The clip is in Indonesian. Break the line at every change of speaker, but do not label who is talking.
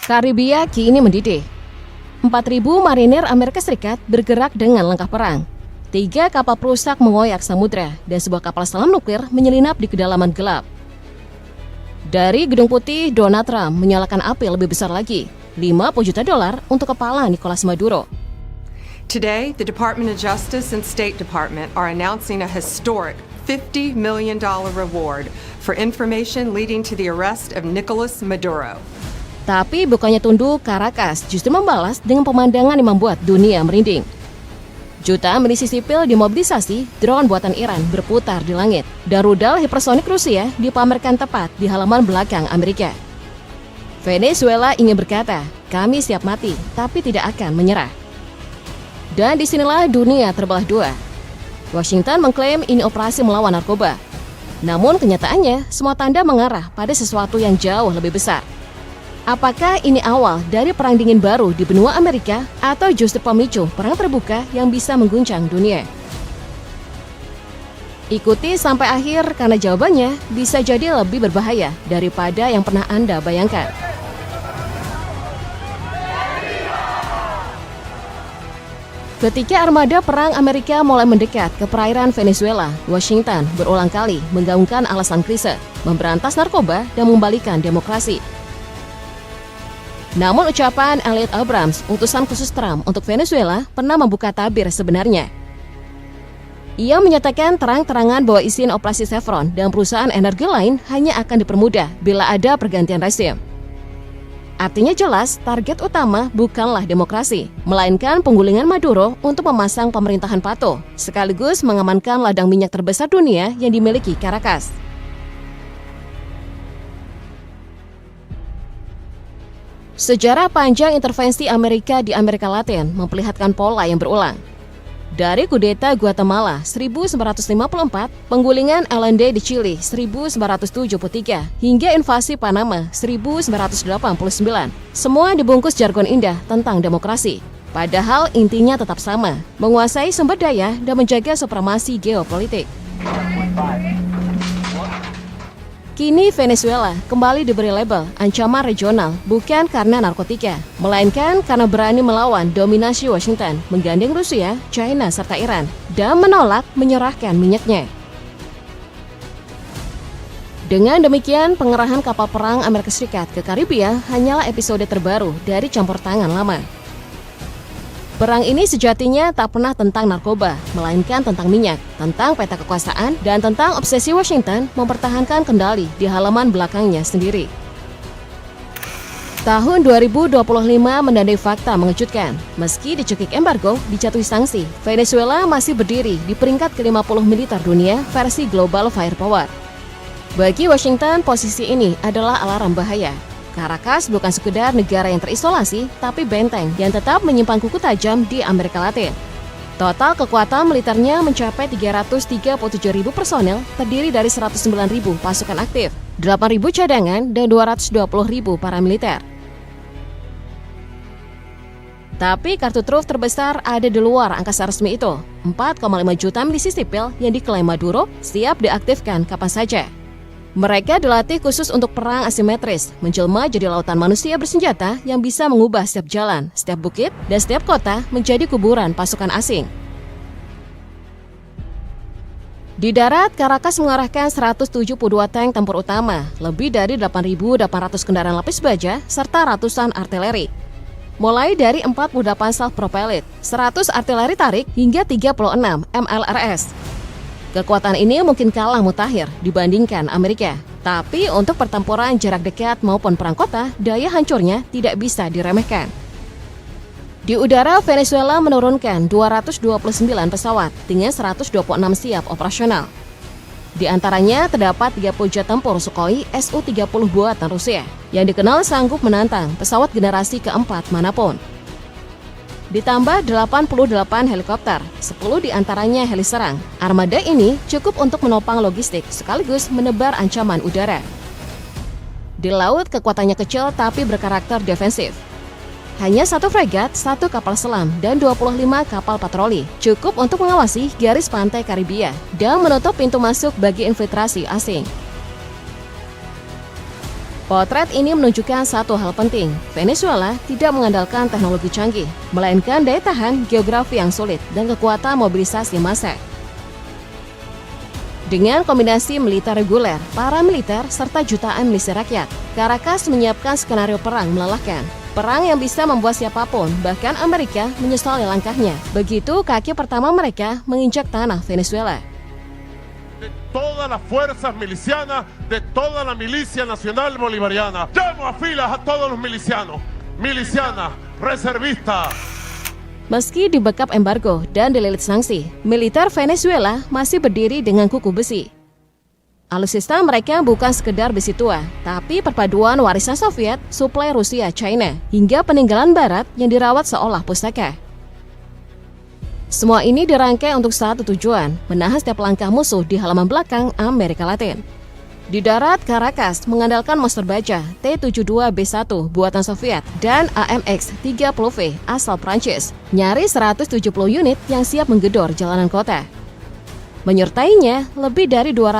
Karibia kini mendidih. 4.000 marinir Amerika Serikat bergerak dengan langkah perang. 3 kapal perusak mengoyak samudra dan sebuah kapal selam nuklir menyelinap di kedalaman gelap. Dari Gedung Putih, Donald Trump menyalakan api lebih besar lagi, $50 juta untuk kepala Nicolas Maduro.
Today, the Department of Justice and State Department are announcing a historic $50 million reward for information leading to the arrest of Nicolas Maduro.
Tapi bukannya tunduk, Caracas justru membalas dengan pemandangan yang membuat dunia merinding. Jutaan milisi sipil dimobilisasi, drone buatan Iran berputar di langit, dan rudal hipersonik Rusia dipamerkan tepat di halaman belakang Amerika. Venezuela ingin berkata, kami siap mati, tapi tidak akan menyerah. Dan disinilah dunia terbelah dua. Washington mengklaim ini operasi melawan narkoba. Namun kenyataannya, semua tanda mengarah pada sesuatu yang jauh lebih besar. Apakah ini awal dari perang dingin baru di benua Amerika atau justru pemicu perang terbuka yang bisa mengguncang dunia? Ikuti sampai akhir karena jawabannya bisa jadi lebih berbahaya daripada yang pernah Anda bayangkan. Ketika armada perang Amerika mulai mendekat ke perairan Venezuela, Washington berulang kali menggaungkan alasan krisis, memberantas narkoba, dan membalikan demokrasi. Namun ucapan Elliot Abrams, utusan khusus Trump untuk Venezuela, pernah membuka tabir sebenarnya. Ia menyatakan terang-terangan bahwa izin operasi Chevron dan perusahaan energi lain hanya akan dipermudah bila ada pergantian rezim. Artinya jelas, target utama bukanlah demokrasi, melainkan penggulingan Maduro untuk memasang pemerintahan patuh, sekaligus mengamankan ladang minyak terbesar dunia yang dimiliki Caracas. Sejarah panjang intervensi Amerika di Amerika Latin memperlihatkan pola yang berulang. Dari kudeta Guatemala 1954, penggulingan Allende di Chili 1973, hingga invasi Panama 1989, semua dibungkus jargon indah tentang demokrasi. Padahal intinya tetap sama, menguasai sumber daya dan menjaga supremasi geopolitik. Kini Venezuela kembali diberi label ancaman regional bukan karena narkotika, melainkan karena berani melawan dominasi Washington, menggandeng Rusia, China, serta Iran, dan menolak menyerahkan minyaknya. Dengan demikian, pengerahan kapal perang Amerika Serikat ke Karibia hanyalah episode terbaru dari campur tangan lama. Perang ini sejatinya tak pernah tentang narkoba, melainkan tentang minyak, tentang peta kekuasaan, dan tentang obsesi Washington mempertahankan kendali di halaman belakangnya sendiri. Tahun 2025 menandai fakta mengejutkan. Meski dicekik embargo, dijatuhi sanksi, Venezuela masih berdiri di peringkat ke-50 militer dunia versi Global Firepower. Bagi Washington, posisi ini adalah alarm bahaya. Caracas bukan sekedar negara yang terisolasi, tapi benteng yang tetap menyimpan kuku tajam di Amerika Latin. Total kekuatan militernya mencapai 337.000 personel, terdiri dari 109.000 pasukan aktif, 8.000 cadangan, dan 220.000 paramiliter. Tapi kartu truf terbesar ada di luar angkasa resmi itu, 4,5 juta milisi sipil yang diklaim Maduro siap diaktifkan kapan saja. Mereka dilatih khusus untuk perang asimetris, menjelma jadi lautan manusia bersenjata yang bisa mengubah setiap jalan, setiap bukit, dan setiap kota menjadi kuburan pasukan asing. Di darat, Caracas mengarahkan 172 tank tempur utama, lebih dari 8.800 kendaraan lapis baja, serta ratusan artileri. Mulai dari 48 self-propelled, 100 artileri tarik, hingga 36 MLRS. Kekuatan ini mungkin kalah mutakhir dibandingkan Amerika. Tapi untuk pertempuran jarak dekat maupun perang kota, daya hancurnya tidak bisa diremehkan. Di udara, Venezuela menurunkan 229 pesawat dengan 126 siap operasional. Di antaranya terdapat 30 jet tempur Sukhoi Su-30 buatan Rusia yang dikenal sanggup menantang pesawat generasi keempat manapun. Ditambah 88 helikopter, 10 diantaranya heli serang. Armada ini cukup untuk menopang logistik sekaligus menebar ancaman udara. Di laut, kekuatannya kecil tapi berkarakter defensif. Hanya 1 fregat, 1 kapal selam, dan 25 kapal patroli cukup untuk mengawasi garis pantai Karibia dan menutup pintu masuk bagi infiltrasi asing. Potret ini menunjukkan satu hal penting, Venezuela tidak mengandalkan teknologi canggih, melainkan daya tahan, geografi yang sulit, dan kekuatan mobilisasi massa. Dengan kombinasi militer reguler, paramiliter, serta jutaan milisi rakyat, Caracas menyiapkan skenario perang melelahkan. Perang yang bisa membuat siapapun, bahkan Amerika, menyesali langkahnya. Begitu kaki pertama mereka menginjak tanah Venezuela.
De todas las fuerzas milicianas, de toda la milicia nacional bolivariana. Llamo a filas a todos los milicianos, milicianas, reservistas.
Meski dibekap embargo dan dililit sanksi, militer Venezuela masih berdiri dengan kuku besi. Alutsista mereka bukan sekedar besi tua, tapi perpaduan warisan Soviet, suplai Rusia, China, hingga peninggalan Barat yang dirawat seolah pustaka. Semua ini dirangkai untuk satu tujuan, menahan setiap langkah musuh di halaman belakang Amerika Latin. Di darat, Caracas mengandalkan monster baja T-72B1 buatan Soviet dan AMX-30V asal Prancis, nyaris 170 unit yang siap menggedor jalanan kota. Menyertainya lebih dari 200